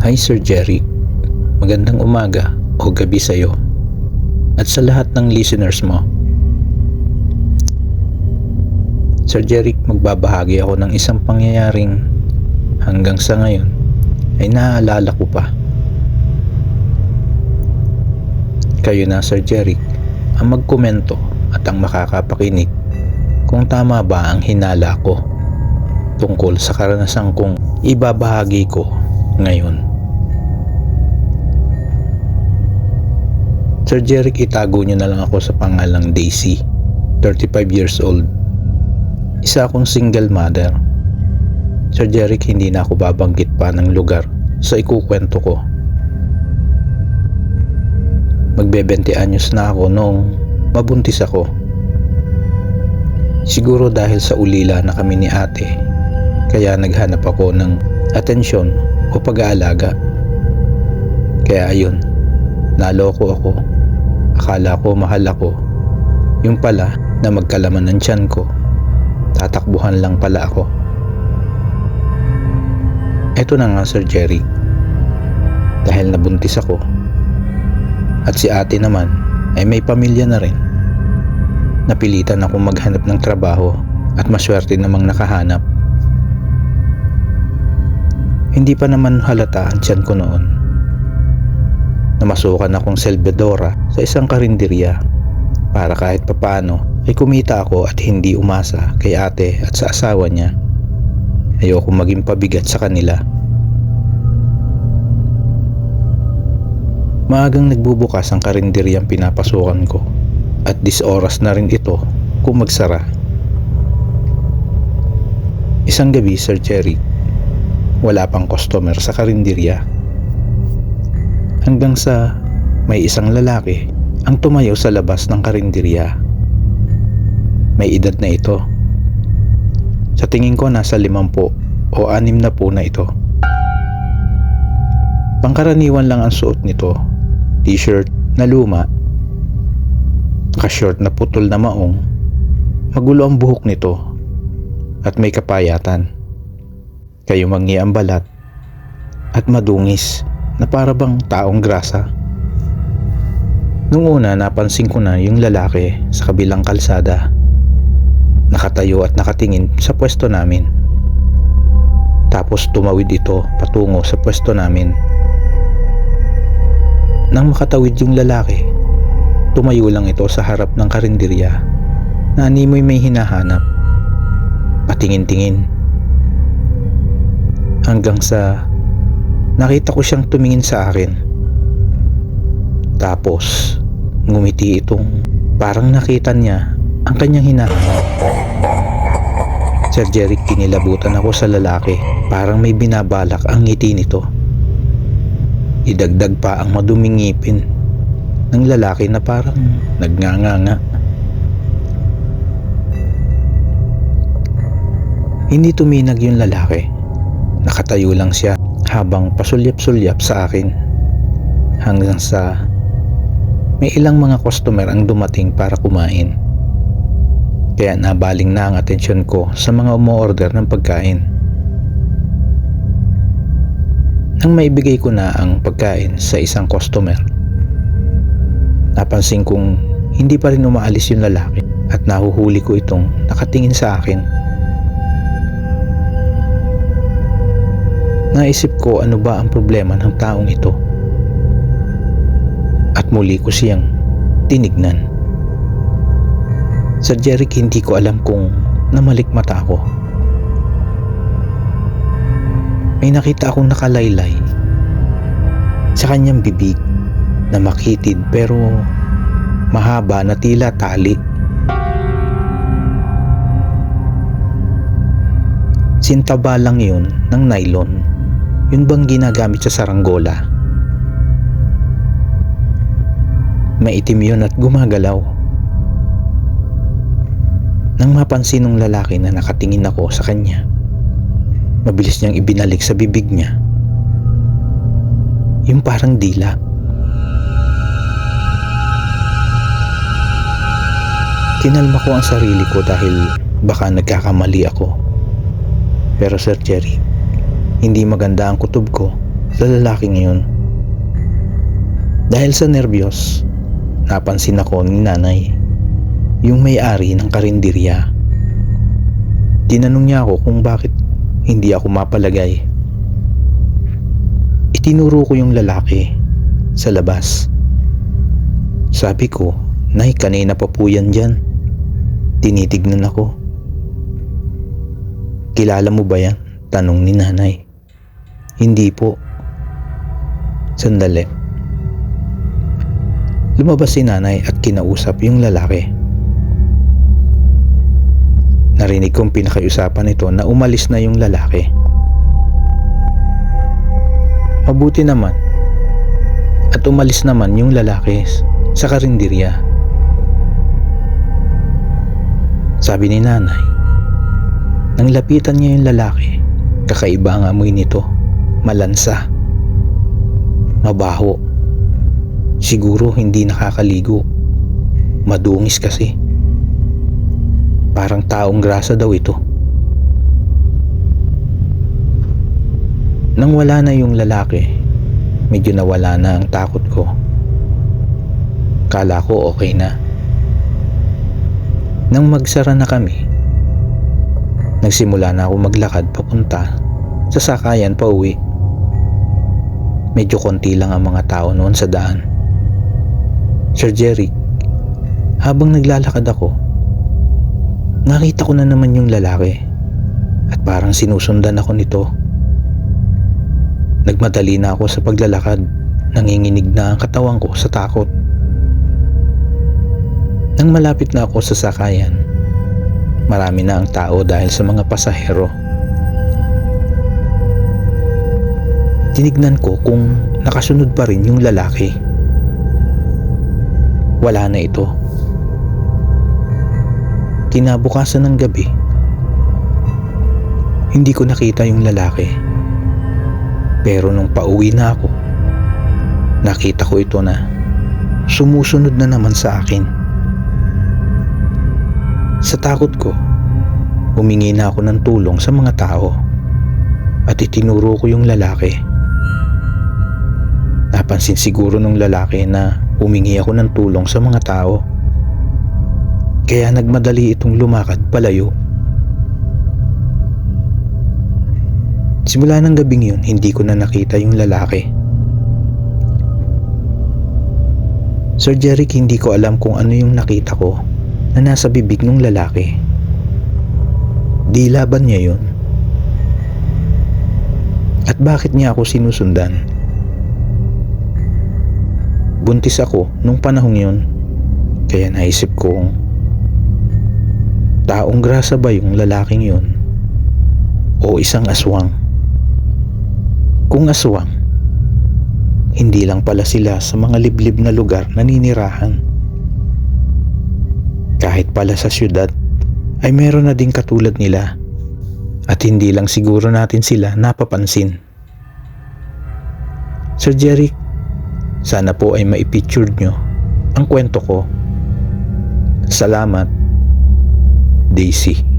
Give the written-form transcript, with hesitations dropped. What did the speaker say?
Hi Sir Jerry, magandang umaga o gabi sa iyo at sa lahat ng listeners mo. Sir Jerry, magbabahagi ako ng isang pangyayaring hanggang sa ngayon ay naaalala ko pa. Kayo na Sir Jerry ang magkomento at ang makakapakinig kung tama ba ang hinala ko tungkol sa karanasan kong ibabahagi ko ngayon. Sir Jerry, itago niyo na lang ako sa pangalang Daisy, 35 years old. Isa akong single mother. Sir Jerry, hindi na ako babanggit pa ng lugar sa ikukwento ko. Magbe-20 anyos na ako noong mabuntis ako. Siguro dahil sa ulila na kami ni ate, kaya naghanap ako ng atensyon o pag-aalaga. Kaya ayun, naloko ako. Akala ko mahal ako. Yung pala na magkalaman ng tiyan ko, tatakbuhan lang pala ako. Eto na nga Sir Jerry, dahil nabuntis ako at si ate naman ay may pamilya na rin, napilitan ako maghanap ng trabaho at maswerte namang nakahanap. Hindi pa naman halata ang tiyan ko noon. Namasukan akong selbedora sa isang karinderya para kahit papaano ay kumita ako at hindi umasa kay ate at sa asawa niya. Ayoko maging pabigat sa kanila. Maagang nagbubukas ang karinderyang pinapasukan ko at 10 oras na rin ito kung magsara. Isang gabi Sir Jerry, wala pang customer sa karinderya. Hanggang sa may isang lalaki ang tumayo sa labas ng karinderya. May edad na ito. Sa tingin ko nasa 50 o 60 na ito. Pangkaraniwan lang ang suot nito, t-shirt na luma, naka-short na putol na maong, magulo ang buhok nito at may kapayatan, kayumangi ang balat at madungis na para bang taong grasa. Nung una napansin ko na yung lalaki sa kabilang kalsada, nakatayo at nakatingin sa pwesto namin. Tapos tumawid ito patungo sa pwesto namin. Nang makatawid yung lalaki, tumayo lang ito sa harap ng karinderya na animoy may hinahanap. Patingin-tingin. Hanggang sa nakita ko siyang tumingin sa akin. Tapos ngumiti itong parang nakita niya ang kanyang hinahanap. Sir Jerry, kinilabutan ako sa lalaki. Parang may binabalak ang ngiti nito. Idagdag pa ang maduming ngipin ng lalaki na parang nagnganganga. Hindi tuminag yung lalaki. Nakatayo lang siya habang pasulyap-sulyap sa akin hanggang sa may ilang mga customer ang dumating para kumain. Kaya nabaling na ang atensyon ko sa mga umu-order ng pagkain. Nang maibigay ko na ang pagkain sa isang customer, napansin kong hindi pa rin umaalis yung lalaki at nahuhuli ko itong nakatingin sa akin. Naisip ko ano ba ang problema ng taong ito. At muli ko siyang tinignan. Sir Jerry, hindi ko alam kung namalikmata ako. May nakita akong nakalaylay sa kanyang bibig na makitid pero mahaba na tila tali. Sintaba lang yun ng nylon. Yun bang ginagamit sa saranggola? Maitim yun at gumagalaw. Nang mapansin ng lalaki na nakatingin ako sa kanya, mabilis niyang ibinalik sa bibig niya yung parang dila. Kinalma ko ang sarili ko dahil baka nagkakamali ako. Pero Sir Jerry, hindi maganda ang kutob ko sa lalaking yun. Dahil sa nerbiyos, napansin ako ni nanay, yung may-ari ng karinderya. Tinanong niya ako kung bakit hindi ako mapalagay. Itinuro ko yung lalaki sa labas. Sabi ko, "Nay, kanina pa po yan dyan." Tinitignan ako. "Kilala mo ba yan?" Tanong ni nanay. "Hindi po." Sandali. Lumabas si nanay at kinausap yung lalaki. Narinig kong pinakiusapan nito na umalis na yung lalaki. Mabuti naman at umalis naman yung lalaki sa karinderya. Sabi ni nanay, nang lapitan niya yung lalaki, kakaiba ang amoy nito, malansa, mabaho. Siguro hindi nakakaligo, madungis kasi. Parang taong grasa daw ito. Nang wala na yung lalaki, medyo nawala na ang takot ko. Kala ko okay na. Nang magsara na kami, nagsimula na ako maglakad papunta sa sakayan pa uwi. Medyo konti lang ang mga tao noon sa daan. Sir Jeric, habang naglalakad ako, nakita ko na naman yung lalaki at parang sinusundan ako nito. Nagmadali na ako sa paglalakad, nanginginig na ang katawan ko sa takot. Nang malapit na ako sa sakayan, marami na ang tao dahil sa mga pasahero. Tinignan ko kung nakasunod pa rin yung lalaki. Wala na ito. Kinabukasan ng gabi, hindi ko nakita yung lalaki. Pero nung pauwi na ako, nakita ko ito na sumusunod na naman sa akin. Sa takot ko, humingi na ako ng tulong sa mga tao at itinuro ko yung lalaki. Napansin siguro ng lalaki na humingi ako ng tulong sa mga tao. Kaya nagmadali itong lumakad palayo. Simula ng gabing yun, hindi ko na nakita yung lalaki. Sir Jeric, hindi ko alam kung ano yung nakita ko na nasa bibig ng lalaki. Di laban niya yun. At bakit niya ako sinusundan? Buntis ako nung panahong yun, kaya naisip kong taong grasa ba yung lalaking yun o isang aswang? Kung aswang, hindi lang pala sila sa mga liblib na lugar naninirahan. Kahit pala sa syudad ay meron na ding katulad nila at hindi lang siguro natin sila napapansin. Sir Jeric, sana po ay maipictured nyo ang kwento ko. Salamat, Daisy.